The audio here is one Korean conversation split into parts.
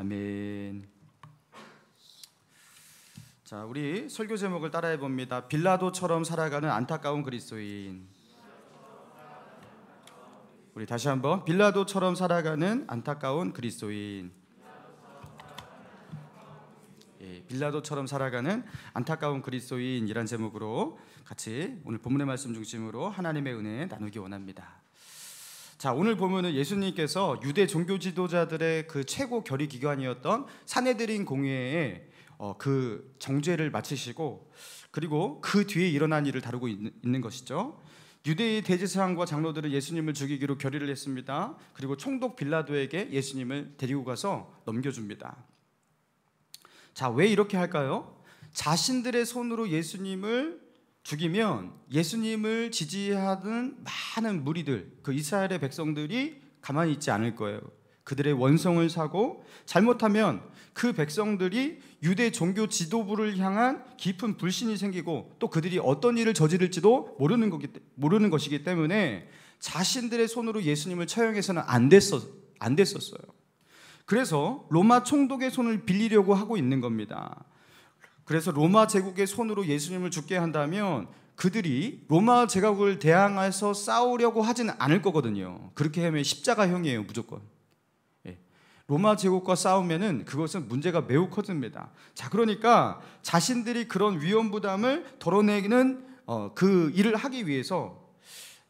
아멘. 자, 우리 설교 제목을 따라해 봅니다. 빌라도처럼 살아가는 안타까운 그리스도인. 우리 다시 한번 빌라도처럼 살아가는 안타까운 그리스도인. 빌라도처럼 살아가는 안타까운 그리스도인이란 제목으로 같이 오늘 본문의 말씀 중심으로 하나님의 은혜 나누기 원합니다. 자, 오늘 보면은 예수님께서 유대 종교 지도자들의 그 최고 결의 기관이었던 산헤드린 공회에 그 정죄를 마치시고, 그리고 그 뒤에 일어난 일을 다루고 있는 것이죠. 유대의 대제사장과 장로들은 예수님을 죽이기로 결의를 했습니다. 그리고 총독 빌라도에게 예수님을 데리고 가서 넘겨줍니다. 자, 왜 이렇게 할까요? 자신들의 손으로 예수님을 죽이면 예수님을 지지하는 많은 무리들, 그 이스라엘의 백성들이 가만히 있지 않을 거예요. 그들의 원성을 사고, 잘못하면 그 백성들이 유대 종교 지도부를 향한 깊은 불신이 생기고, 또 그들이 어떤 일을 저지를지도 모르는 것이기 때문에 자신들의 손으로 예수님을 처형해서는 안 됐었어요. 그래서 로마 총독의 손을 빌리려고 하고 있는 겁니다. 그래서 로마 제국의 손으로 예수님을 죽게 한다면 그들이 로마 제국을 대항해서 싸우려고 하지는 않을 거거든요. 그렇게 하면 십자가형이에요, 무조건. 로마 제국과 싸우면은 그것은 문제가 매우 커집니다. 자, 그러니까 자신들이 그런 위험 부담을 덜어내는 그 일을 하기 위해서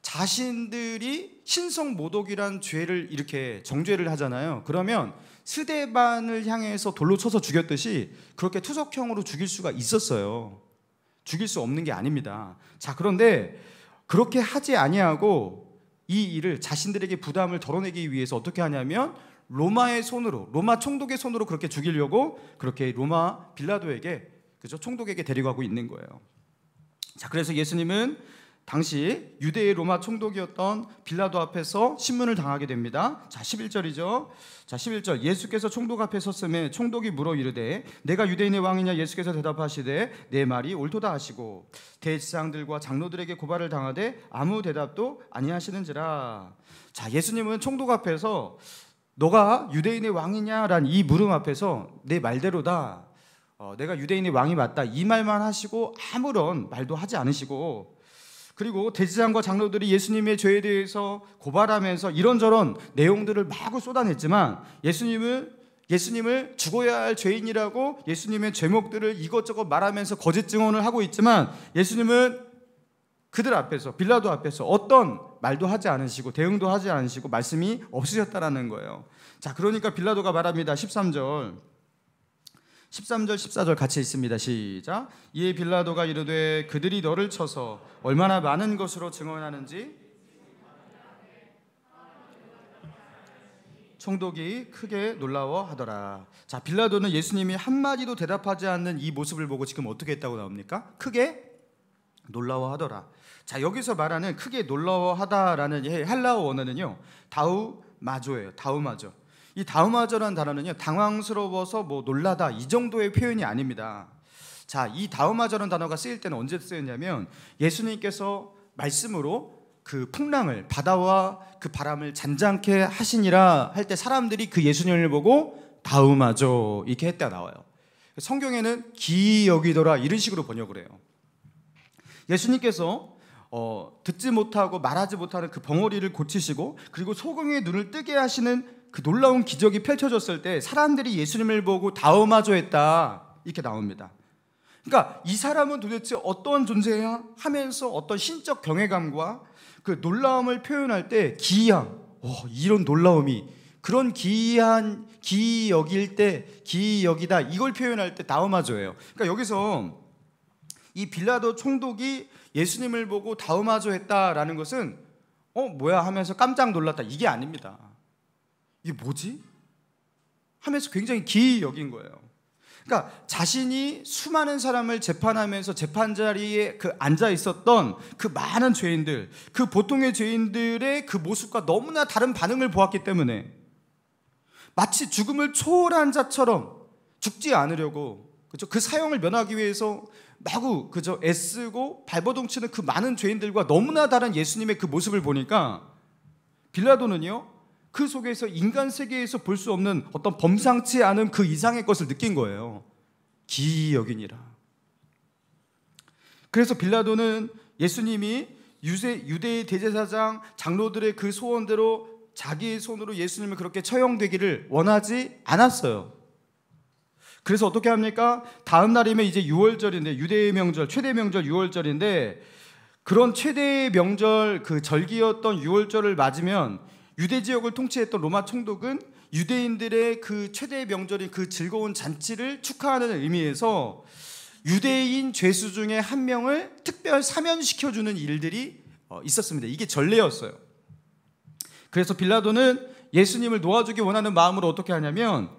자신들이 신성모독이란 죄를 이렇게 정죄를 하잖아요. 그러면 스데반을 향해서 돌로 쳐서 죽였듯이 그렇게 투석형으로 죽일 수가 있었어요. 죽일 수 없는 게 아닙니다. 자, 그런데 그렇게 하지 아니하고 이 일을 자신들에게 부담을 덜어내기 위해서 어떻게 하냐면 로마의 손으로, 로마 총독의 손으로 그렇게 죽이려고 그렇게 로마 빌라도에게, 그죠, 총독에게 데리고 가고 있는 거예요. 자, 그래서 예수님은 당시 유대의 로마 총독이었던 빌라도 앞에서 신문을 당하게 됩니다. 자, 11절이죠. 자, 11절. 예수께서 총독 앞에 섰음에 총독이 물어 이르되 내가 유대인의 왕이냐? 예수께서 대답하시되 내 말이 옳도다 하시고 대제사장들과 장로들에게 고발을 당하되 아무 대답도 아니하시는지라. 자, 예수님은 총독 앞에서 너가 유대인의 왕이냐라는 이 물음 앞에서 내 말대로다, 내가 유대인의 왕이 맞다, 이 말만 하시고 아무런 말도 하지 않으시고, 그리고 대제사장과 장로들이 예수님의 죄에 대해서 고발하면서 이런저런 내용들을 마구 쏟아냈지만 예수님을 죽어야 할 죄인이라고 예수님의 죄목들을 이것저것 말하면서 거짓 증언을 하고 있지만 예수님은 그들 앞에서, 빌라도 앞에서 어떤 말도 하지 않으시고 대응도 하지 않으시고 말씀이 없으셨다라는 거예요. 자, 그러니까 빌라도가 말합니다. 13절 14절 같이 있습니다. 시작. 이에 빌라도가 이르되 그들이 너를 쳐서 얼마나 많은 것으로 증언하는지 총독이 크게 놀라워하더라. 자, 빌라도는 예수님이 한마디도 대답하지 않는 이 모습을 보고 지금 어떻게 했다고 나옵니까? 크게 놀라워하더라. 자, 여기서 말하는 크게 놀라워하다라는 헬라어 원어는요, 다우마조예요. 다우마조. 이 다우마조라는 단어는요, 당황스러워서 뭐 놀라다 이 정도의 표현이 아닙니다. 자, 이 다우마조라는 단어가 쓰일 때는 언제 쓰였냐면 예수님께서 말씀으로 그 풍랑을, 바다와 그 바람을 잔잔케 하시니라 할 때 사람들이 그 예수님을 보고 다우마조 이렇게 했다 나와요. 성경에는 기이 여기더라 이런 식으로 번역을 해요. 예수님께서 듣지 못하고 말하지 못하는 그 벙어리를 고치시고, 그리고 소경의 눈을 뜨게 하시는 그 놀라운 기적이 펼쳐졌을 때 사람들이 예수님을 보고 다우마조했다 이렇게 나옵니다. 그러니까 이 사람은 도대체 어떤 존재야 하면서 어떤 신적 경외감과 그 놀라움을 표현할 때 기이함, 이런 놀라움이, 그런 기이한, 기이 여길 때 기이 여기다, 이걸 표현할 때 다우마조예요. 그러니까 여기서 이 빌라도 총독이 예수님을 보고 다우마조했다라는 것은 뭐야 하면서 깜짝 놀랐다 이게 아닙니다. 이게 뭐지? 하면서 굉장히 기이 여긴 거예요. 그러니까 자신이 수많은 사람을 재판하면서 재판 자리에 그 앉아 있었던 그 많은 죄인들, 그 보통의 죄인들의 그 모습과 너무나 다른 반응을 보았기 때문에 마치 죽음을 초월한 자처럼 죽지 않으려고, 그렇죠? 그 사형을 면하기 위해서 마구, 그죠, 애쓰고 발버둥치는 그 많은 죄인들과 너무나 다른 예수님의 그 모습을 보니까 빌라도는요, 그 속에서 인간 세계에서 볼 수 없는 어떤 범상치 않은 그 이상의 것을 느낀 거예요. 기이 여기니라. 그래서 빌라도는 예수님이 유대의 대제사장 장로들의 그 소원대로 자기의 손으로 예수님을 그렇게 처형되기를 원하지 않았어요. 그래서 어떻게 합니까? 다음 날이면 이제 유월절인데, 유대의 명절, 최대 명절 유월절인데, 그런 최대의 명절, 그 절기였던 유월절을 맞으면 유대 지역을 통치했던 로마 총독은 유대인들의 그 최대의 명절인 그 즐거운 잔치를 축하하는 의미에서 유대인 죄수 중에 한 명을 특별 사면시켜주는 일들이 있었습니다. 이게 전례였어요. 그래서 빌라도는 예수님을 놓아주기 원하는 마음으로 어떻게 하냐면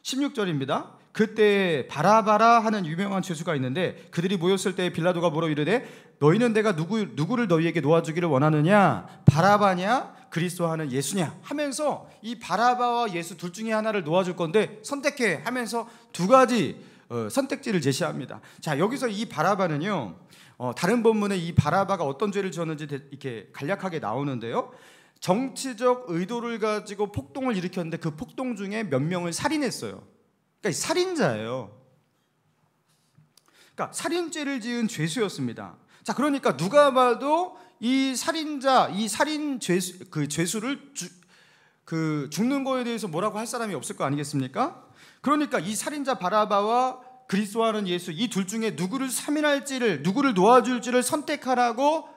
16절입니다. 그때 바라바라 하는 유명한 죄수가 있는데 그들이 모였을 때 빌라도가 물어 이르되 너희는 내가 누구를 너희에게 놓아주기를 원하느냐? 바라바냐? 그리스도 하는 예수냐? 하면서 이 바라바와 예수 둘 중에 하나를 놓아줄 건데 선택해 하면서 두 가지 선택지를 제시합니다. 자, 여기서 이 바라바는요, 다른 본문에 이 바라바가 어떤 죄를 지었는지 이렇게 간략하게 나오는데요, 정치적 의도를 가지고 폭동을 일으켰는데 그 폭동 중에 몇 명을 살인했어요. 그러니까 살인자예요. 그러니까 살인죄를 지은 죄수였습니다. 자, 그러니까 누가 봐도 이 살인자, 이 살인 죄수, 그 죄수를 죽는 거에 대해서 뭐라고 할 사람이 없을 거 아니겠습니까? 그러니까 이 살인자 바라바와 그리스도하는 예수, 이 둘 중에 누구를 사면할지를, 누구를 놓아줄지를 선택하라고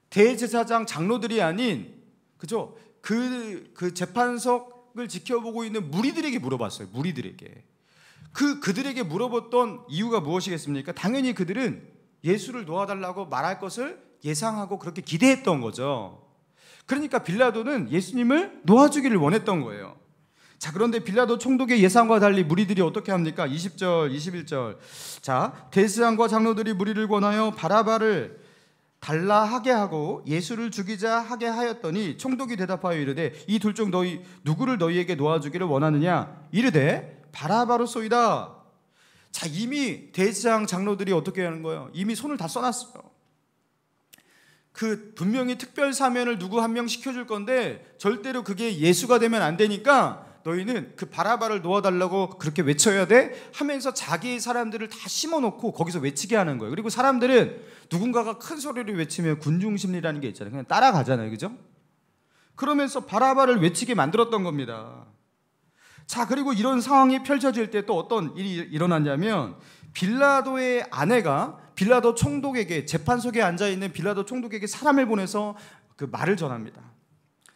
대제사장 장로들이 아닌, 그죠? 그 재판석을 지켜보고 있는 무리들에게 물어봤어요. 무리들에게. 그들에게 물어봤던 이유가 무엇이겠습니까? 당연히 그들은 예수를 놓아달라고 말할 것을 예상하고 그렇게 기대했던 거죠. 그러니까 빌라도는 예수님을 놓아주기를 원했던 거예요. 자, 그런데 빌라도 총독의 예상과 달리 무리들이 어떻게 합니까? 20절, 21절. 자, 대제사장과 장로들이 무리를 권하여 바라바를 달라 하게 하고 예수를 죽이자 하게 하였더니 총독이 대답하여 이르되 이 둘 중 누구를 너희에게 놓아주기를 원하느냐? 이르되 바라바로소이다. 자, 이미 대제사장 장로들이 어떻게 하는 거예요? 이미 손을 다 써놨어요. 분명히 특별 사면을 누구 한 명 시켜줄 건데 절대로 그게 예수가 되면 안 되니까 너희는 그 바라바를 놓아달라고 그렇게 외쳐야 돼 하면서 자기의 사람들을 다 심어놓고 거기서 외치게 하는 거예요. 그리고 사람들은 누군가가 큰 소리를 외치면 군중심리라는 게 있잖아요. 그냥 따라가잖아요. 그죠? 그러면서 바라바를 외치게 만들었던 겁니다. 자, 그리고 이런 상황이 펼쳐질 때 또 어떤 일이 일어났냐면 빌라도의 아내가 빌라도 총독에게, 재판석에 앉아있는 빌라도 총독에게 사람을 보내서 그 말을 전합니다.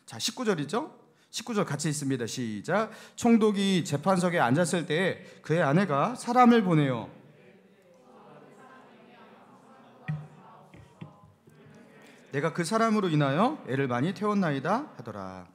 자, 19절이죠? 19절 같이 있습니다. 시작. 총독이 재판석에 앉았을 때 그의 아내가 사람을 보내요. 내가 그 사람으로 인하여 애를 많이 태웠나이다 하더라.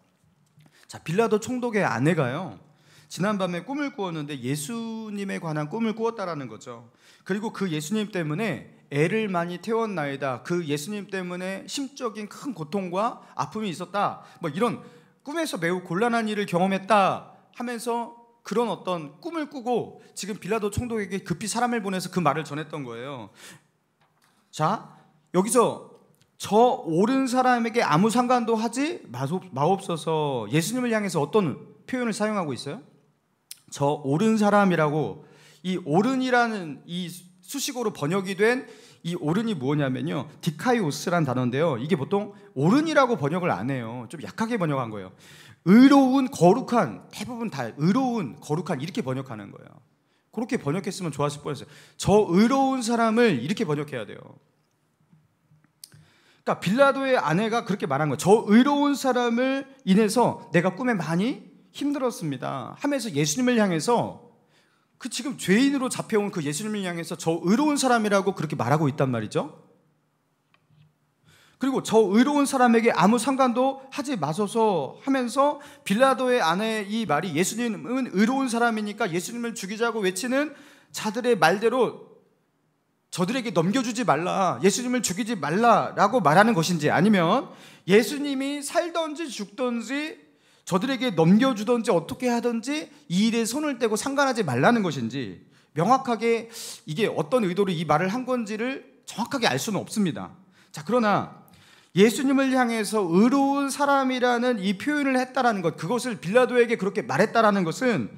자, 빌라도 총독의 아내가요, 지난밤에 꿈을 꾸었는데 예수님에 관한 꿈을 꾸었다라는 거죠. 그리고 그 예수님 때문에 애를 많이 태웠나이다, 그 예수님 때문에 심적인 큰 고통과 아픔이 있었다, 뭐 이런 꿈에서 매우 곤란한 일을 경험했다 하면서 그런 어떤 꿈을 꾸고 지금 빌라도 총독에게 급히 사람을 보내서 그 말을 전했던 거예요. 자, 여기서 저 옳은 사람에게 아무 상관도 하지 마옵소서, 예수님을 향해서 어떤 표현을 사용하고 있어요? 저 옳은 사람이라고, 이 옳은이라는 이 수식어로 번역이 된 이 옳은이 뭐냐면요, 디카이오스란 단어인데요, 이게 보통 옳은이라고 번역을 안 해요. 좀 약하게 번역한 거예요. 의로운, 거룩한, 대부분 다 의로운, 거룩한 이렇게 번역하는 거예요. 그렇게 번역했으면 좋았을 뻔했어요. 저 의로운 사람을 이렇게 번역해야 돼요. 그러니까 빌라도의 아내가 그렇게 말한 거예요. 저 의로운 사람을 인해서 내가 꿈에 많이 힘들었습니다 하면서 예수님을 향해서, 그 지금 죄인으로 잡혀온 그 예수님을 향해서 저 의로운 사람이라고 그렇게 말하고 있단 말이죠. 그리고 저 의로운 사람에게 아무 상관도 하지 마소서 하면서 빌라도의 아내의 이 말이 예수님은 의로운 사람이니까 예수님을 죽이자고 외치는 자들의 말대로 저들에게 넘겨주지 말라, 예수님을 죽이지 말라라고 말하는 것인지, 아니면 예수님이 살던지 죽던지 저들에게 넘겨주든지 어떻게 하든지 이 일에 손을 떼고 상관하지 말라는 것인지, 명확하게 이게 어떤 의도로 이 말을 한 건지를 정확하게 알 수는 없습니다. 자, 그러나 예수님을 향해서 의로운 사람이라는 이 표현을 했다라는 것, 그것을 빌라도에게 그렇게 말했다라는 것은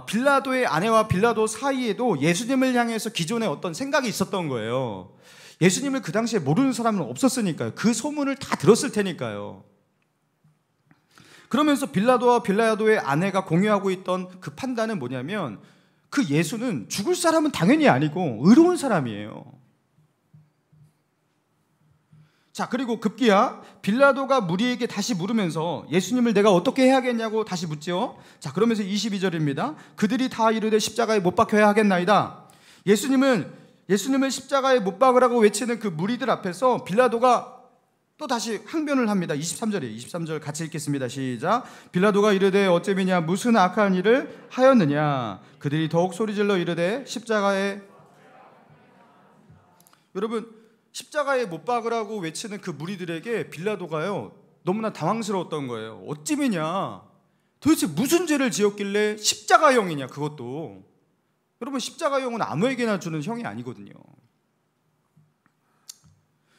빌라도의 아내와 빌라도 사이에도 예수님을 향해서 기존에 어떤 생각이 있었던 거예요. 예수님을 그 당시에 모르는 사람은 없었으니까요. 그 소문을 다 들었을 테니까요. 그러면서 빌라도와 빌라도의 아내가 공유하고 있던 그 판단은 뭐냐면, 그 예수는 죽을 사람은 당연히 아니고 의로운 사람이에요. 자, 그리고 급기야 빌라도가 무리에게 다시 물으면서 예수님을 내가 어떻게 해야겠냐고 다시 묻지요. 자, 그러면서 22절입니다. 그들이 다 이르되 십자가에 못 박혀야 하겠나이다. 예수님을 십자가에 못 박으라고 외치는 그 무리들 앞에서 빌라도가 또 다시 항변을 합니다. 23절이에요. 23절 같이 읽겠습니다. 시작. 빌라도가 이르되 어찌미냐 무슨 악한 일을 하였느냐. 그들이 더욱 소리질러 이르되 십자가에, 여러분, 십자가에 못 박으라고 외치는 그 무리들에게 빌라도가요 너무나 당황스러웠던 거예요. 어찌미냐, 도대체 무슨 죄를 지었길래 십자가형이냐. 그것도 여러분, 십자가형은 아무에게나 주는 형이 아니거든요.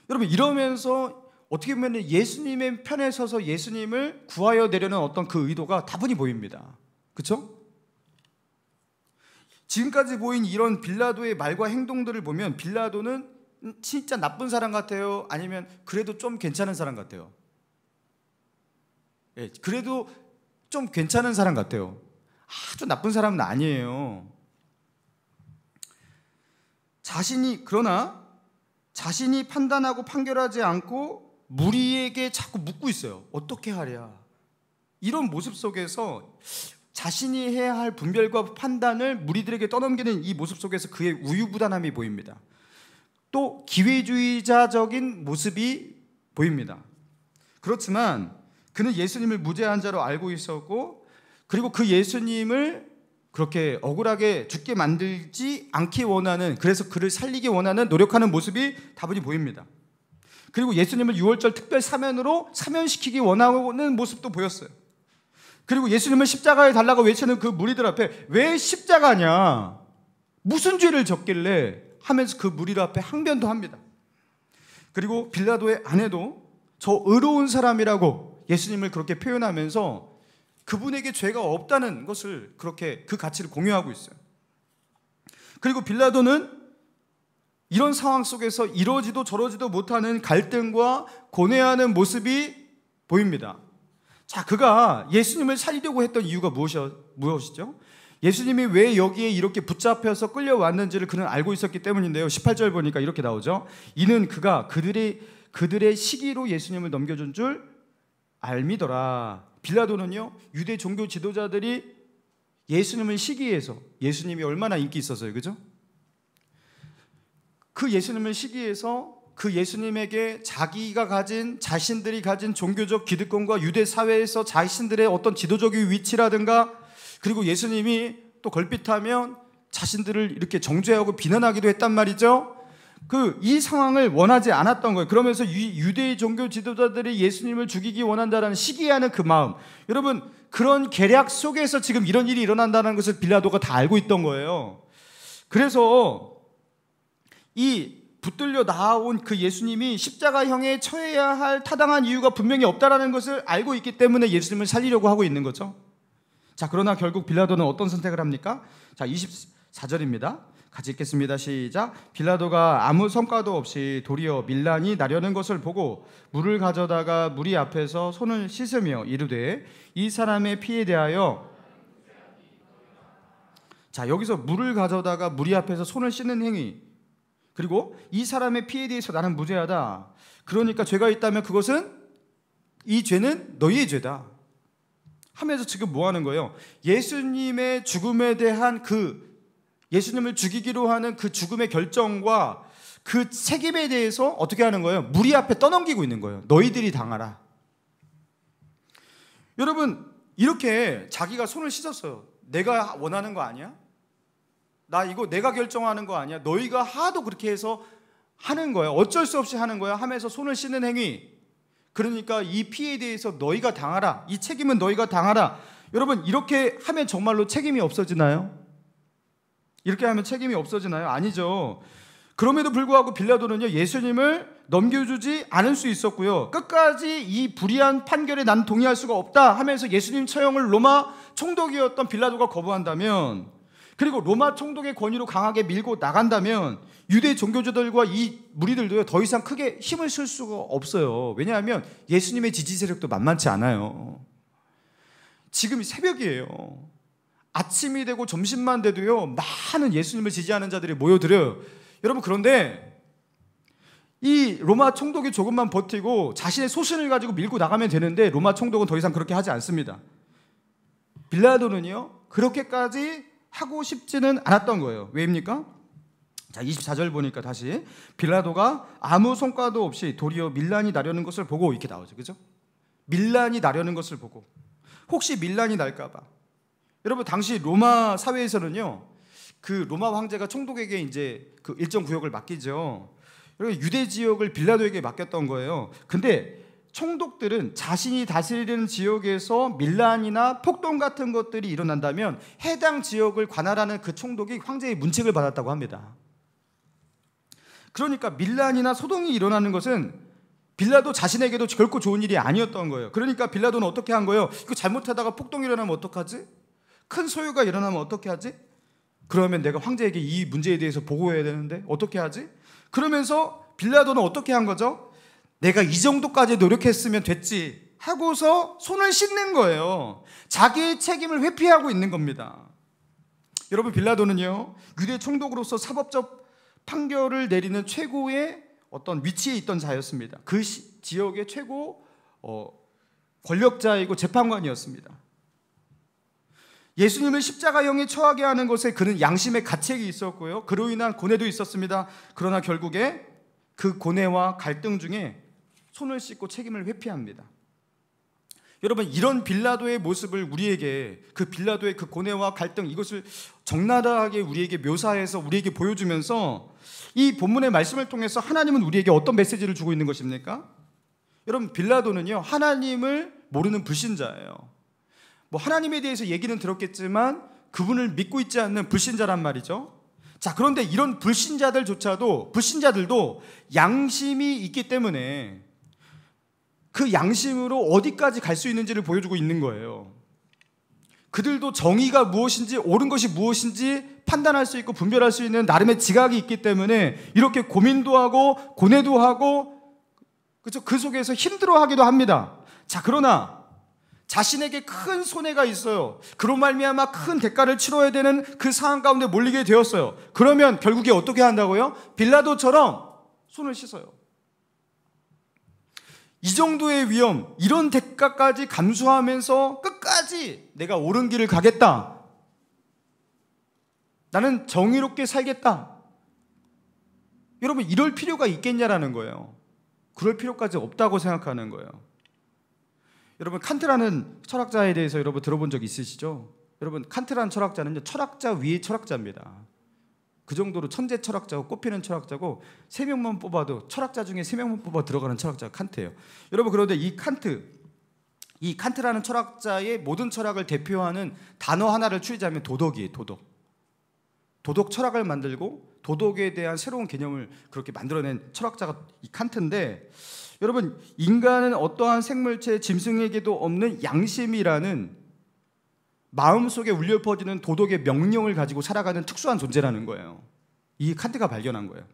여러분, 이러면서 어떻게 보면 예수님의 편에 서서 예수님을 구하여 내려는 어떤 그 의도가 다분히 보입니다. 그렇죠? 지금까지 보인 이런 빌라도의 말과 행동들을 보면 빌라도는 진짜 나쁜 사람 같아요? 아니면 그래도 좀 괜찮은 사람 같아요? 예, 그래도 좀 괜찮은 사람 같아요. 아주 나쁜 사람은 아니에요. 그러나 자신이 판단하고 판결하지 않고 무리에게 자꾸 묻고 있어요. 어떻게 하랴. 이런 모습 속에서 자신이 해야 할 분별과 판단을 무리들에게 떠넘기는 이 모습 속에서 그의 우유부단함이 보입니다. 또 기회주의자적인 모습이 보입니다. 그렇지만 그는 예수님을 무죄한 자로 알고 있었고, 그리고 그 예수님을 그렇게 억울하게 죽게 만들지 않기 원하는, 그래서 그를 살리기 원하는 노력하는 모습이 다분히 보입니다. 그리고 예수님을 6월절 특별 사면으로 사면시키기 원하는 모습도 보였어요. 그리고 예수님을 십자가에 달라고 외치는 그 무리들 앞에 왜 십자가냐, 무슨 죄를 졌길래 하면서 그 무리들 앞에 항변도 합니다. 그리고 빌라도의 아내도 저 의로운 사람이라고 예수님을 그렇게 표현하면서 그분에게 죄가 없다는 것을, 그렇게 그 가치를 공유하고 있어요. 그리고 빌라도는 이런 상황 속에서 이러지도 저러지도 못하는 갈등과 고뇌하는 모습이 보입니다. 자, 그가 예수님을 살리려고 했던 이유가 무엇이죠? 예수님이 왜 여기에 이렇게 붙잡혀서 끌려왔는지를 그는 알고 있었기 때문인데요. 18절 보니까 이렇게 나오죠. 이는 그가 그들의 시기로 예수님을 넘겨준 줄 알미더라. 빌라도는요, 유대 종교 지도자들이 예수님을 시기해서, 예수님이 얼마나 인기 있었어요, 그죠? 그 예수님을 시기해서 그 예수님에게 자신들이 가진 종교적 기득권과 유대 사회에서 자신들의 어떤 지도적인 위치라든가, 그리고 예수님이 또 걸핏하면 자신들을 이렇게 정죄하고 비난하기도 했단 말이죠. 이 상황을 원하지 않았던 거예요. 그러면서 유대 종교 지도자들이 예수님을 죽이기 원한다는 시기하는 그 마음, 여러분, 그런 계략 속에서 지금 이런 일이 일어난다는 것을 빌라도가 다 알고 있던 거예요. 그래서 이 붙들려 나온 그 예수님이 십자가형에 처해야 할 타당한 이유가 분명히 없다라는 것을 알고 있기 때문에 예수님을 살리려고 하고 있는 거죠. 자, 그러나 결국 빌라도는 어떤 선택을 합니까? 자, 24절입니다. 같이 읽겠습니다. 시작. 빌라도가 아무 성과도 없이 도리어 밀란이 나려는 것을 보고 물을 가져다가 무리 앞에서 손을 씻으며 이르되 이 사람의 피에 대하여, 자, 여기서 물을 가져다가 무리 앞에서 손을 씻는 행위, 그리고 이 사람의 피에 대해서 나는 무죄하다. 그러니까 죄가 있다면 그것은, 이 죄는 너희의 죄다 하면서 지금 뭐 하는 거예요? 예수님의 죽음에 대한 예수님을 죽이기로 하는 그 죽음의 결정과 그 책임에 대해서 어떻게 하는 거예요? 무리 앞에 떠넘기고 있는 거예요. 너희들이 당하라. 여러분, 이렇게 자기가 손을 씻었어요. 내가 원하는 거 아니야? 나 이거 내가 결정하는 거 아니야? 너희가 하도 그렇게 해서 하는 거야. 어쩔 수 없이 하는 거야 하면서 손을 씻는 행위. 그러니까 이 피에 대해서 너희가 당하라. 이 책임은 너희가 당하라. 여러분, 이렇게 하면 정말로 책임이 없어지나요? 이렇게 하면 책임이 없어지나요? 아니죠. 그럼에도 불구하고 빌라도는요, 예수님을 넘겨주지 않을 수 있었고요. 끝까지 이 불의한 판결에 난 동의할 수가 없다 하면서 예수님 처형을 로마 총독이었던 빌라도가 거부한다면, 그리고 로마 총독의 권위로 강하게 밀고 나간다면 유대 종교주들과 이 무리들도요, 더 이상 크게 힘을 쓸 수가 없어요. 왜냐하면 예수님의 지지 세력도 만만치 않아요. 지금 새벽이에요. 아침이 되고 점심만 돼도요, 많은 예수님을 지지하는 자들이 모여들어요. 여러분, 그런데 이 로마 총독이 조금만 버티고 자신의 소신을 가지고 밀고 나가면 되는데 로마 총독은 더 이상 그렇게 하지 않습니다. 빌라도는요, 그렇게까지 하고 싶지는 않았던 거예요. 왜입니까? 자, 24절 보니까 다시 빌라도가 아무 성과도 없이 도리어 밀란이 나려는 것을 보고, 이렇게 나오죠. 그죠? 밀란이 나려는 것을 보고, 혹시 밀란이 날까봐. 여러분, 당시 로마 사회에서는요, 그 로마 황제가 총독에게 이제 그 일정 구역을 맡기죠. 여러분, 유대 지역을 빌라도에게 맡겼던 거예요. 근데 총독들은 자신이 다스리는 지역에서 밀란이나 폭동 같은 것들이 일어난다면 해당 지역을 관할하는 그 총독이 황제의 문책을 받았다고 합니다. 그러니까 밀란이나 소동이 일어나는 것은 빌라도 자신에게도 결코 좋은 일이 아니었던 거예요. 그러니까 빌라도는 어떻게 한 거예요? 이거 잘못하다가 폭동이 일어나면 어떡하지? 큰 소요가 일어나면 어떻게 하지? 그러면 내가 황제에게 이 문제에 대해서 보고해야 되는데 어떻게 하지? 그러면서 빌라도는 어떻게 한 거죠? 내가 이 정도까지 노력했으면 됐지 하고서 손을 씻는 거예요. 자기의 책임을 회피하고 있는 겁니다. 여러분, 빌라도는요, 유대 총독으로서 사법적 판결을 내리는 최고의 어떤 위치에 있던 자였습니다. 그 지역의 최고 권력자이고 재판관이었습니다. 예수님을 십자가형에 처하게 하는 것에 그는 양심의 가책이 있었고요, 그로 인한 고뇌도 있었습니다. 그러나 결국에 그 고뇌와 갈등 중에 손을 씻고 책임을 회피합니다. 여러분, 이런 빌라도의 모습을 우리에게, 그 빌라도의 그 고뇌와 갈등, 이것을 적나라하게 우리에게 묘사해서 우리에게 보여주면서 이 본문의 말씀을 통해서 하나님은 우리에게 어떤 메시지를 주고 있는 것입니까? 여러분, 빌라도는요, 하나님을 모르는 불신자예요. 뭐 하나님에 대해서 얘기는 들었겠지만 그분을 믿고 있지 않는 불신자란 말이죠. 자, 그런데 이런 불신자들도 양심이 있기 때문에 그 양심으로 어디까지 갈 수 있는지를 보여주고 있는 거예요. 그들도 정의가 무엇인지, 옳은 것이 무엇인지 판단할 수 있고 분별할 수 있는 나름의 지각이 있기 때문에 이렇게 고민도 하고 고뇌도 하고, 그렇죠? 그 속에서 힘들어하기도 합니다. 자, 그러나 자신에게 큰 손해가 있어요. 그로 말미암아 큰 대가를 치러야 되는 그 상황 가운데 몰리게 되었어요. 그러면 결국에 어떻게 한다고요? 빌라도처럼 손을 씻어요. 이 정도의 위험, 이런 대가까지 감수하면서 끝까지 내가 옳은 길을 가겠다, 나는 정의롭게 살겠다, 여러분, 이럴 필요가 있겠냐라는 거예요. 그럴 필요까지 없다고 생각하는 거예요. 여러분, 칸트라는 철학자에 대해서 여러분 들어본 적 있으시죠? 여러분, 칸트라는 철학자는요, 철학자 위의 철학자입니다. 그 정도로 천재 철학자고 꼽히는 철학자고, 3명만 뽑아도 철학자 중에 3명만 뽑아 들어가는 철학자가 칸트예요. 여러분, 그런데 이 칸트라는 철학자의 모든 철학을 대표하는 단어 하나를 추리자면 도덕이에요. 도덕 철학을 만들고 도덕에 대한 새로운 개념을 그렇게 만들어낸 철학자가 이 칸트인데, 여러분, 인간은 어떠한 생물체 짐승에게도 없는 양심이라는 마음속에 울려 퍼지는 도덕의 명령을 가지고 살아가는 특수한 존재라는 거예요. 이 칸트가 발견한 거예요.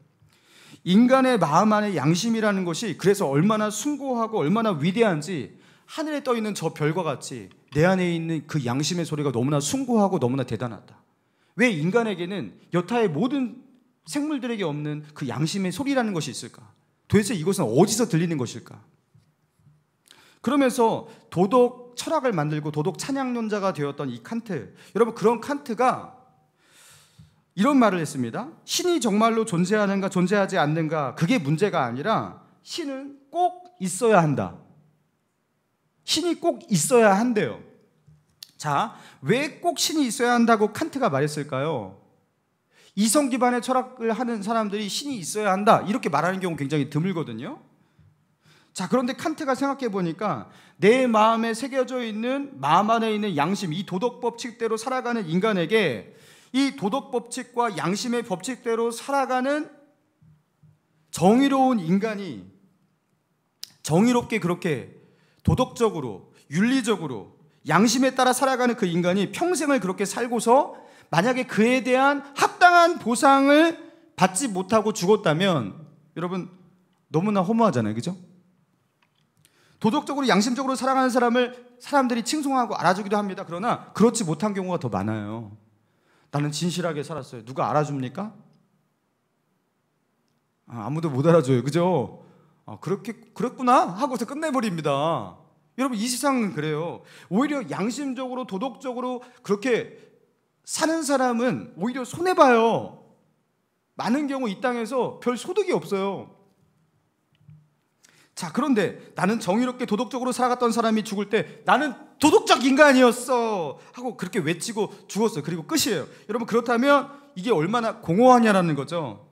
인간의 마음 안에 양심이라는 것이 그래서 얼마나 숭고하고 얼마나 위대한지, 하늘에 떠 있는 저 별과 같이 내 안에 있는 그 양심의 소리가 너무나 숭고하고 너무나 대단하다. 왜 인간에게는 여타의 모든 생물들에게 없는 그 양심의 소리라는 것이 있을까? 도대체 이것은 어디서 들리는 것일까? 그러면서 도덕 철학을 만들고 도덕 찬양론자가 되었던 이 칸트, 여러분, 그런 칸트가 이런 말을 했습니다. 신이 정말로 존재하는가 존재하지 않는가, 그게 문제가 아니라 신은 꼭 있어야 한다. 신이 꼭 있어야 한대요. 자, 왜 꼭 신이 있어야 한다고 칸트가 말했을까요? 이성 기반의 철학을 하는 사람들이 신이 있어야 한다 이렇게 말하는 경우 굉장히 드물거든요. 자, 그런데 칸트가 생각해 보니까 내 마음에 새겨져 있는, 마음 안에 있는 양심, 이 도덕 법칙대로 살아가는 인간에게 이 도덕 법칙과 양심의 법칙대로 살아가는 정의로운 인간이 정의롭게 그렇게 도덕적으로 윤리적으로 양심에 따라 살아가는 그 인간이 평생을 그렇게 살고서 만약에 그에 대한 합당한 보상을 받지 못하고 죽었다면 여러분 너무나 허무하잖아요. 그죠? 도덕적으로 양심적으로 살아가는 사람을 사람들이 칭송하고 알아주기도 합니다. 그러나 그렇지 못한 경우가 더 많아요. 나는 진실하게 살았어요. 누가 알아줍니까? 아무도 못 알아줘요. 그죠? 그랬구나 하고서 끝내버립니다. 여러분 이 세상은 그래요. 오히려 양심적으로 도덕적으로 그렇게 사는 사람은 오히려 손해봐요. 많은 경우 이 땅에서 별 소득이 없어요. 자, 그런데 나는 정의롭게 도덕적으로 살아갔던 사람이 죽을 때 나는 도덕적 인간이었어 하고 그렇게 외치고 죽었어요. 그리고 끝이에요. 여러분 그렇다면 이게 얼마나 공허하냐라는 거죠.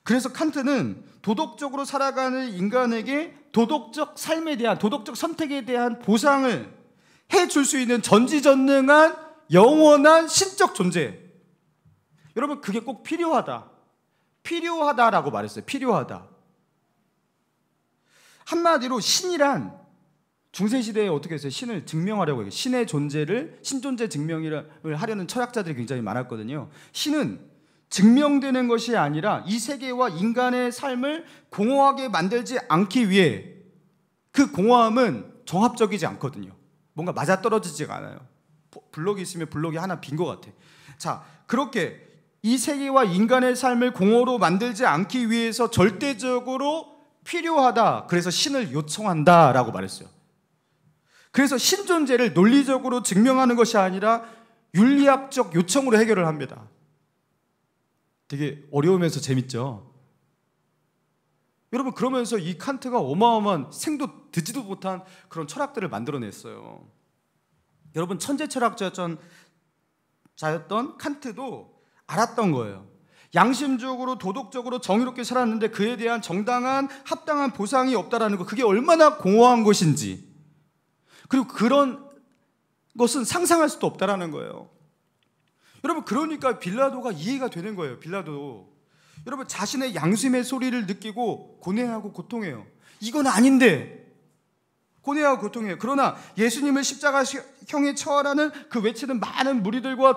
그래서 칸트는 도덕적으로 살아가는 인간에게 도덕적 삶에 대한, 도덕적 선택에 대한 보상을 해줄 수 있는 전지전능한 영원한 신적 존재. 여러분 그게 꼭 필요하다라고 말했어요. 필요하다. 한마디로 신이란 중세시대에 어떻게 했어요? 신을 증명하려고 해요. 신의 존재를 신존재 증명을 하려는 철학자들이 굉장히 많았거든요. 신은 증명되는 것이 아니라 이 세계와 인간의 삶을 공허하게 만들지 않기 위해 그 공허함은 정합적이지 않거든요. 뭔가 맞아떨어지지가 않아요. 블록이 있으면 블록이 하나 빈 것 같아. 자, 그렇게 이 세계와 인간의 삶을 공허로 만들지 않기 위해서 절대적으로 필요하다. 그래서 신을 요청한다라고 말했어요. 그래서 신존재를 논리적으로 증명하는 것이 아니라 윤리학적 요청으로 해결을 합니다. 되게 어려우면서 재밌죠? 여러분 그러면서 이 칸트가 어마어마한 생도 듣지도 못한 그런 철학들을 만들어냈어요. 여러분 천재 철학자였던 칸트도 알았던 거예요. 양심적으로 도덕적으로 정의롭게 살았는데 그에 대한 정당한 합당한 보상이 없다라는 거, 그게 얼마나 공허한 것인지, 그리고 그런 것은 상상할 수도 없다라는 거예요. 여러분 그러니까 빌라도가 이해가 되는 거예요. 빌라도 여러분 자신의 양심의 소리를 느끼고 고뇌하고 고통해요. 이건 아닌데 고뇌하고 고통해요. 그러나 예수님을 십자가형에 처하라는 그 외치는 많은 무리들과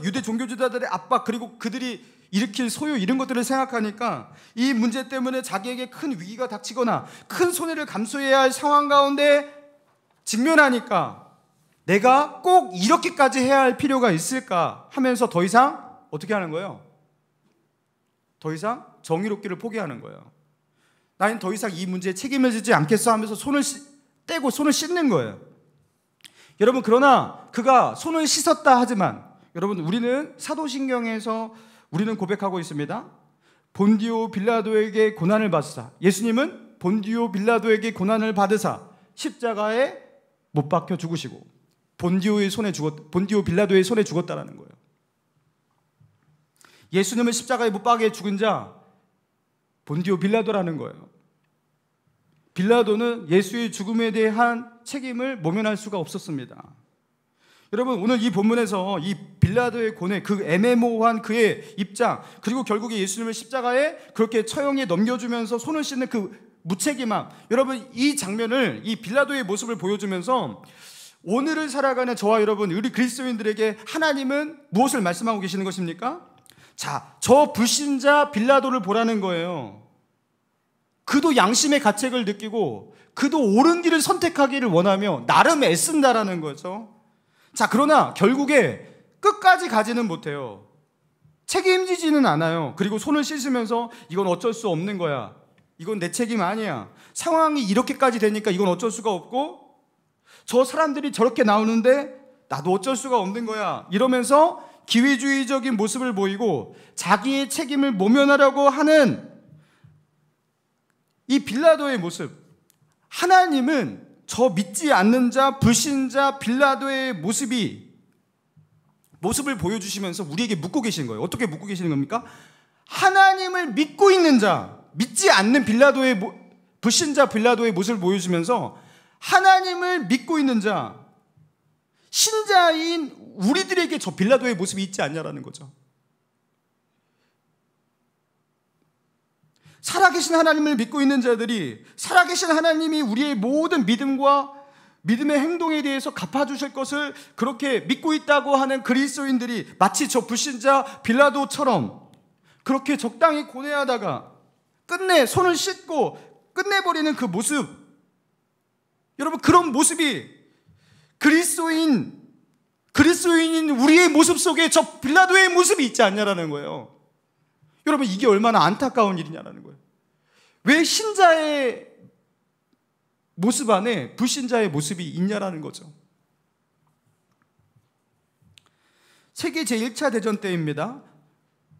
유대 종교 지도자들의 압박, 그리고 그들이 일으킬 소요, 이런 것들을 생각하니까 이 문제 때문에 자기에게 큰 위기가 닥치거나 큰 손해를 감수해야 할 상황 가운데 직면하니까 내가 꼭 이렇게까지 해야 할 필요가 있을까 하면서 더 이상 어떻게 하는 거예요? 더 이상 정의롭기를 포기하는 거예요. 나는 더 이상 이 문제에 책임을 지지 않겠어 하면서 손을 씻는 거예요. 여러분 그러나 그가 손을 씻었다 하지만 여러분 우리는 사도신경에서 우리는 고백하고 있습니다. 본디오 빌라도에게 고난을 받으사, 예수님은 본디오 빌라도에게 고난을 받으사 십자가에 못 박혀 죽으시고 본디오 빌라도의 손에 죽었다라는 거예요. 예수님을 십자가에 못 박혀 죽은 자 본디오 빌라도라는 거예요. 빌라도는 예수의 죽음에 대한 책임을 모면할 수가 없었습니다. 여러분 오늘 이 본문에서 이 빌라도의 고뇌, 그 애매모호한 그의 입장, 그리고 결국에 예수님을 십자가에 그렇게 처형에 넘겨주면서 손을 씻는 그 무책임함, 여러분 이 장면을, 이 빌라도의 모습을 보여주면서 오늘을 살아가는 저와 여러분, 우리 그리스도인들에게 하나님은 무엇을 말씀하고 계시는 것입니까? 자, 저 불신자 빌라도를 보라는 거예요. 그도 양심의 가책을 느끼고 그도 옳은 길을 선택하기를 원하며 나름 애쓴다라는 거죠. 자, 그러나 결국에 끝까지 가지는 못해요. 책임지지는 않아요. 그리고 손을 씻으면서 이건 어쩔 수 없는 거야, 이건 내 책임 아니야, 상황이 이렇게까지 되니까 이건 어쩔 수가 없고 저 사람들이 저렇게 나오는데 나도 어쩔 수가 없는 거야, 이러면서 기회주의적인 모습을 보이고 자기의 책임을 모면하려고 하는 이 빌라도의 모습, 하나님은 저 믿지 않는 자, 불신자 빌라도의 모습을 보여주시면서 우리에게 묻고 계시는 거예요. 어떻게 묻고 계시는 겁니까? 하나님을 믿고 있는 자, 믿지 않는 불신자 빌라도의 모습을 보여주면서 하나님을 믿고 있는 자, 신자인 우리들에게 저 빌라도의 모습이 있지 않냐라는 거죠. 살아계신 하나님을 믿고 있는 자들이 살아계신 하나님이 우리의 모든 믿음과 믿음의 행동에 대해서 갚아주실 것을 그렇게 믿고 있다고 하는 그리스도인들이 마치 저 불신자 빌라도처럼 그렇게 적당히 고뇌하다가 끝내 손을 씻고 끝내버리는 그 모습, 여러분, 그런 모습이 그리스도인인 우리의 모습 속에 저 빌라도의 모습이 있지 않냐라는 거예요. 여러분, 이게 얼마나 안타까운 일이냐라는 거예요. 왜 신자의 모습 안에 불신자의 모습이 있냐라는 거죠. 세계 제1차 대전 때입니다.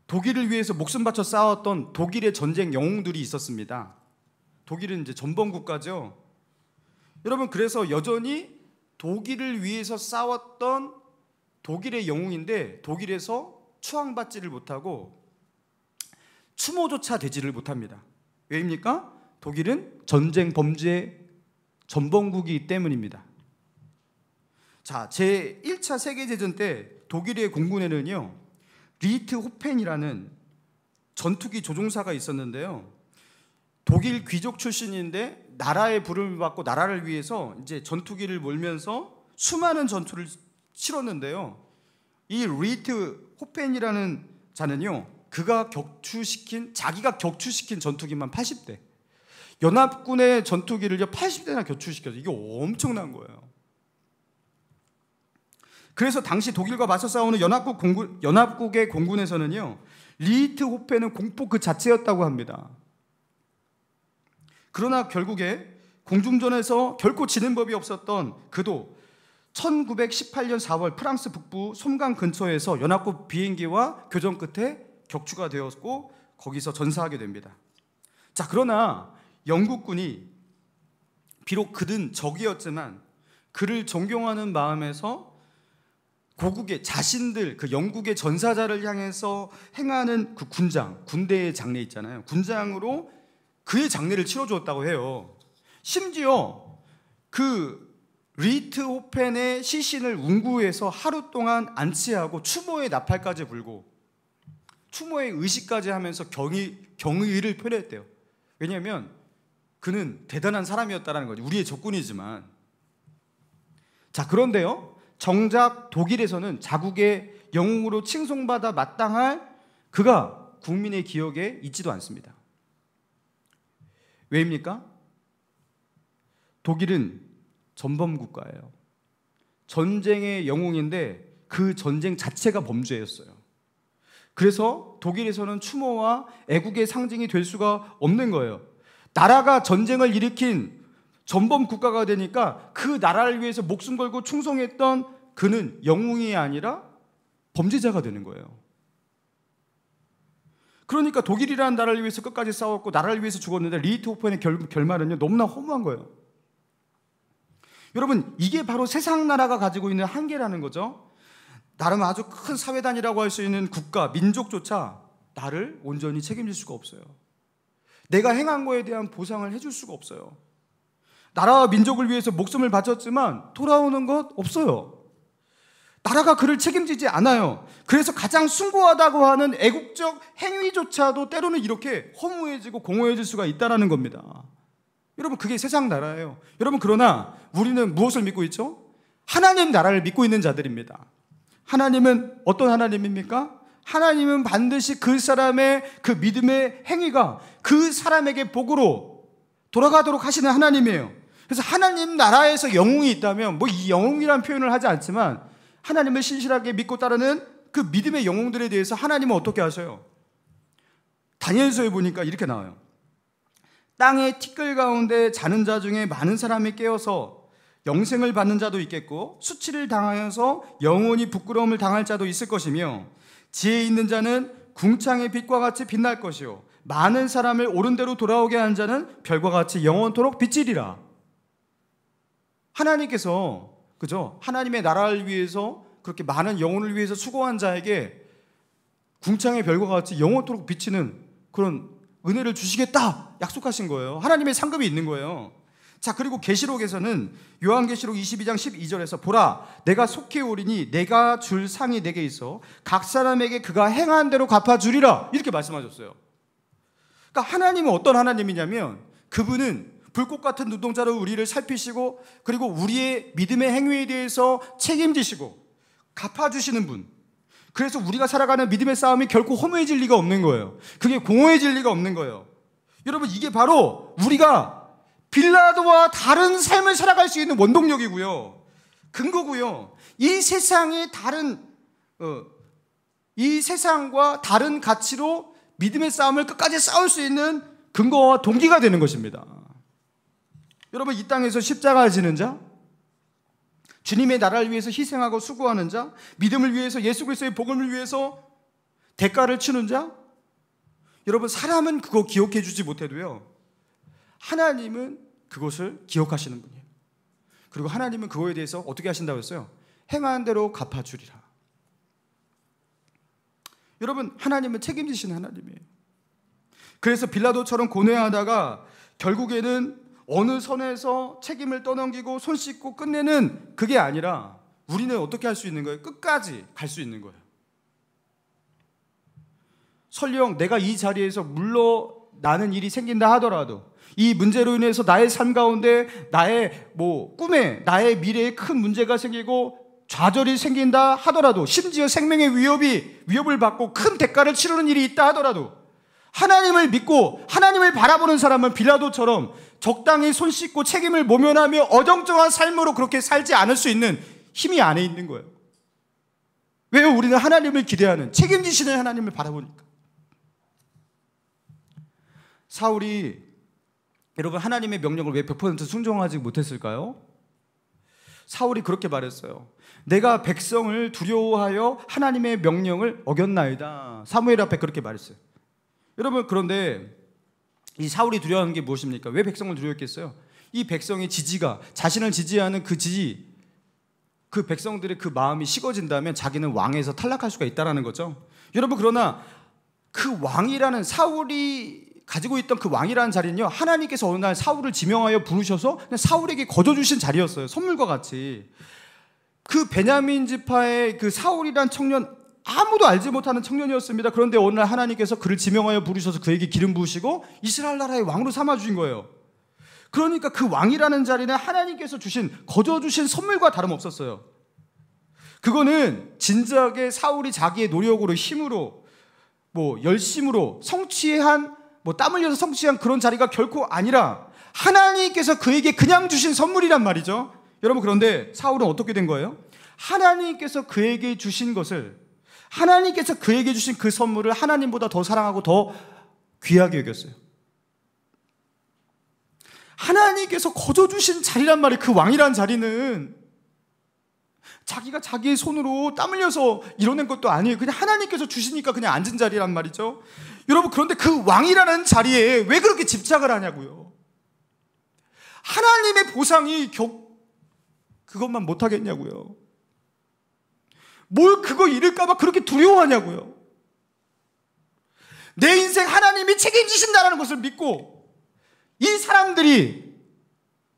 독일을 위해서 목숨 바쳐 싸웠던 독일의 전쟁 영웅들이 있었습니다. 독일은 이제 전범국가죠. 여러분, 그래서 여전히 독일을 위해서 싸웠던 독일의 영웅인데 독일에서 추앙받지를 못하고 추모조차 되지를 못합니다. 왜입니까? 독일은 전쟁 범죄 전범국이기 때문입니다. 자, 제1차 세계대전 때 독일의 공군에는요, 리히트호펜이라는 전투기 조종사가 있었는데요. 독일 귀족 출신인데 나라의 부름을 받고 나라를 위해서 이제 전투기를 몰면서 수많은 전투를 치렀는데요. 이 리히트호펜이라는 자는요, 자기가 격추시킨 전투기만 80대. 연합군의 전투기를요 80대나 격추시켰어요. 이게 엄청난 거예요. 그래서 당시 독일과 맞서 싸우는 연합국의 공군에서는요, 리히트호펜은 공포 그 자체였다고 합니다. 그러나 결국에 공중전에서 결코 지는 법이 없었던 그도 1918년 4월 프랑스 북부 솜강 근처에서 연합국 비행기와 교전 끝에 격추가 되었고 거기서 전사하게 됩니다. 자, 그러나 영국군이 비록 그는 적이었지만 그를 존경하는 마음에서 고국의 자신들, 그 영국의 전사자를 향해서 행하는 그 군대의 장례 있잖아요. 군장으로 그의 장례를 치러주었다고 해요. 심지어 그 리히트호펜의 시신을 운구해서 하루 동안 안치하고 추모의 나팔까지 불고 추모의 의식까지 하면서 경의를 표했대요. 왜냐하면 그는 대단한 사람이었다는 거죠. 우리의 적군이지만. 자, 그런데요, 정작 독일에서는 자국의 영웅으로 칭송받아 마땅할 그가 국민의 기억에 있지도 않습니다. 왜입니까? 독일은 전범국가예요. 전쟁의 영웅인데 그 전쟁 자체가 범죄였어요. 그래서 독일에서는 추모와 애국의 상징이 될 수가 없는 거예요. 나라가 전쟁을 일으킨 전범 국가가 되니까 그 나라를 위해서 목숨 걸고 충성했던 그는 영웅이 아니라 범죄자가 되는 거예요. 그러니까 독일이라는 나라를 위해서 끝까지 싸웠고 나라를 위해서 죽었는데 리히트호펜의 결말은요, 너무나 허무한 거예요. 여러분, 이게 바로 세상 나라가 가지고 있는 한계라는 거죠. 나름 아주 큰 사회단이라고 할 수 있는 국가, 민족조차 나를 온전히 책임질 수가 없어요. 내가 행한 거에 대한 보상을 해줄 수가 없어요. 나라와 민족을 위해서 목숨을 바쳤지만 돌아오는 것 없어요. 나라가 그를 책임지지 않아요. 그래서 가장 숭고하다고 하는 애국적 행위조차도 때로는 이렇게 허무해지고 공허해질 수가 있다는 겁니다. 여러분, 그게 세상 나라예요. 여러분, 그러나 우리는 무엇을 믿고 있죠? 하나님 나라를 믿고 있는 자들입니다. 하나님은 어떤 하나님입니까? 하나님은 반드시 그 사람의 그 믿음의 행위가 그 사람에게 복으로 돌아가도록 하시는 하나님이에요. 그래서 하나님 나라에서 영웅이 있다면 뭐 이 영웅이라는 표현을 하지 않지만 하나님을 신실하게 믿고 따르는 그 믿음의 영웅들에 대해서 하나님은 어떻게 하셔요? 다니엘서에 보니까 이렇게 나와요. 땅의 티끌 가운데 자는 자 중에 많은 사람이 깨어서 영생을 받는 자도 있겠고 수치를 당하여서 영원히 부끄러움을 당할 자도 있을 것이며 지혜 있는 자는 궁창의 빛과 같이 빛날 것이요 많은 사람을 옳은 대로 돌아오게 하는 자는 별과 같이 영원토록 빛이리라. 하나님께서, 그죠? 하나님의 나라를 위해서 그렇게 많은 영혼을 위해서 수고한 자에게 궁창의 별과 같이 영원토록 비치는 그런 은혜를 주시겠다 약속하신 거예요. 하나님의 상급이 있는 거예요. 자, 그리고 계시록에서는 요한계시록 22장 12절에서 보라, 내가 속히 오리니 내가 줄 상이 내게 있어 각 사람에게 그가 행한 대로 갚아주리라, 이렇게 말씀하셨어요. 그러니까 하나님은 어떤 하나님이냐면 그분은 불꽃 같은 눈동자로 우리를 살피시고 그리고 우리의 믿음의 행위에 대해서 책임지시고 갚아주시는 분. 그래서 우리가 살아가는 믿음의 싸움이 결코 허무해질 리가 없는 거예요. 그게 공허해질 리가 없는 거예요. 여러분, 이게 바로 우리가 빌라도와 다른 삶을 살아갈 수 있는 원동력이고요, 근거고요. 이 세상과 다른 가치로 믿음의 싸움을 끝까지 싸울 수 있는 근거와 동기가 되는 것입니다. 여러분, 이 땅에서 십자가를 지는 자, 주님의 나라를 위해서 희생하고 수고하는 자, 믿음을 위해서, 예수 그리스도의 복음을 위해서 대가를 치는 자, 여러분, 사람은 그거 기억해 주지 못해도요, 하나님은 그것을 기억하시는 분이에요. 그리고 하나님은 그거에 대해서 어떻게 하신다고 했어요? 행한 대로 갚아주리라. 여러분, 하나님은 책임지시는 하나님이에요. 그래서 빌라도처럼 고뇌하다가 결국에는 어느 선에서 책임을 떠넘기고 손 씻고 끝내는 그게 아니라 우리는 어떻게 할 수 있는 거예요? 끝까지 갈 수 있는 거예요. 설령 내가 이 자리에서 물러나는 일이 생긴다 하더라도, 이 문제로 인해서 나의 삶 가운데 나의 꿈에, 나의 미래에 큰 문제가 생기고 좌절이 생긴다 하더라도, 심지어 생명의 위협을 받고 큰 대가를 치르는 일이 있다 하더라도, 하나님을 믿고 하나님을 바라보는 사람은 빌라도처럼 적당히 손 씻고 책임을 모면하며 어정쩡한 삶으로 그렇게 살지 않을 수 있는 힘이 안에 있는 거예요. 왜요? 우리는 하나님을 기대하는, 책임지시는 하나님을 바라보니까. 사울이, 여러분, 하나님의 명령을 왜 100% 순종하지 못했을까요? 사울이 그렇게 말했어요. 내가 백성을 두려워하여 하나님의 명령을 어겼나이다. 사무엘 앞에 그렇게 말했어요. 여러분, 그런데 이 사울이 두려워하는 게 무엇입니까? 왜 백성을 두려워했겠어요? 이 백성의 지지가, 자신을 지지하는 그 백성들의 그 마음이 식어진다면 자기는 왕에서 탈락할 수가 있다는 거죠. 여러분, 그러나 그 왕이라는, 사울이 가지고 있던 그 왕이라는 자리는요, 하나님께서 어느 날 사울을 지명하여 부르셔서 그냥 사울에게 거저주신 자리였어요. 선물과 같이. 그 베냐민 지파의 그 사울이란 청년, 아무도 알지 못하는 청년이었습니다. 그런데 어느 날 하나님께서 그를 지명하여 부르셔서 그에게 기름 부으시고 이스라엘 나라의 왕으로 삼아주신 거예요. 그러니까 그 왕이라는 자리는 하나님께서 거저주신 선물과 다름없었어요. 그거는 진작에 사울이 자기의 노력으로, 힘으로, 열심으로 성취한, 땀 흘려서 성취한 그런 자리가 결코 아니라 하나님께서 그에게 그냥 주신 선물이란 말이죠. 여러분, 그런데 사울은 어떻게 된 거예요? 하나님께서 그에게 주신 것을, 하나님께서 그에게 주신 그 선물을 하나님보다 더 사랑하고 더 귀하게 여겼어요. 하나님께서 거저주신 자리란 말이에요. 그 왕이란 자리는 자기가 자기의 손으로 땀 흘려서 이뤄낸 것도 아니에요. 그냥 하나님께서 주시니까 그냥 앉은 자리란 말이죠. 여러분, 그런데 그 왕이라는 자리에 왜 그렇게 집착을 하냐고요. 하나님의 보상이 그것만 못하겠냐고요. 뭘 그거 잃을까봐 그렇게 두려워하냐고요. 내 인생 하나님이 책임지신다는 것을 믿고, 이 사람들이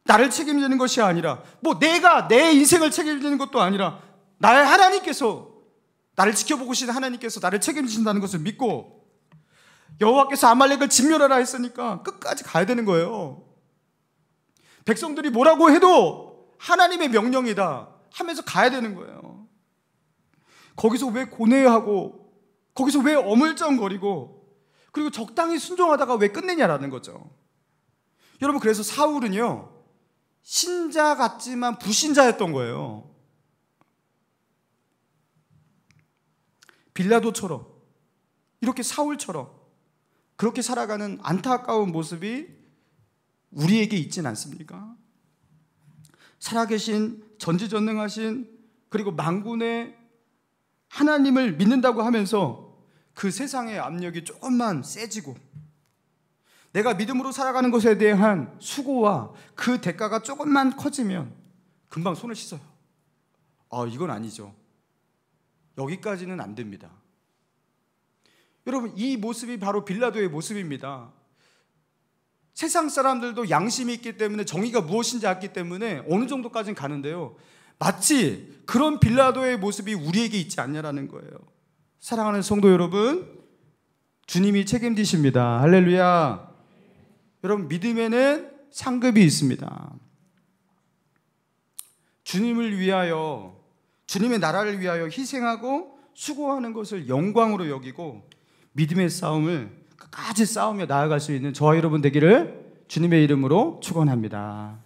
나를 책임지는 것이 아니라, 내가 내 인생을 책임지는 것도 아니라, 나의 하나님께서, 나를 지켜보고 계신 하나님께서 나를 책임지신다는 것을 믿고, 여호와께서 아말렉을 진멸하라 했으니까 끝까지 가야 되는 거예요. 백성들이 뭐라고 해도 하나님의 명령이다 하면서 가야 되는 거예요. 거기서 왜 고뇌하고, 거기서 왜 어물쩡거리고, 그리고 적당히 순종하다가 왜 끝내냐라는 거죠. 여러분, 그래서 사울은요, 신자 같지만 불신자였던 거예요. 빌라도처럼, 이렇게 사울처럼 그렇게 살아가는 안타까운 모습이 우리에게 있진 않습니까? 살아계신, 전지전능하신, 그리고 만군의 하나님을 믿는다고 하면서 그 세상의 압력이 조금만 세지고, 내가 믿음으로 살아가는 것에 대한 수고와 그 대가가 조금만 커지면 금방 손을 씻어요. 이건 아니죠. 여기까지는 안 됩니다. 여러분, 이 모습이 바로 빌라도의 모습입니다. 세상 사람들도 양심이 있기 때문에, 정의가 무엇인지 알기 때문에 어느 정도까지는 가는데요, 마치 그런 빌라도의 모습이 우리에게 있지 않냐라는 거예요. 사랑하는 성도 여러분, 주님이 책임지십니다. 할렐루야. 여러분, 믿음에는 상급이 있습니다. 주님을 위하여, 주님의 나라를 위하여 희생하고 수고하는 것을 영광으로 여기고 믿음의 싸움을 끝까지 싸우며 나아갈 수 있는 저와 여러분 되기를 주님의 이름으로 축원합니다.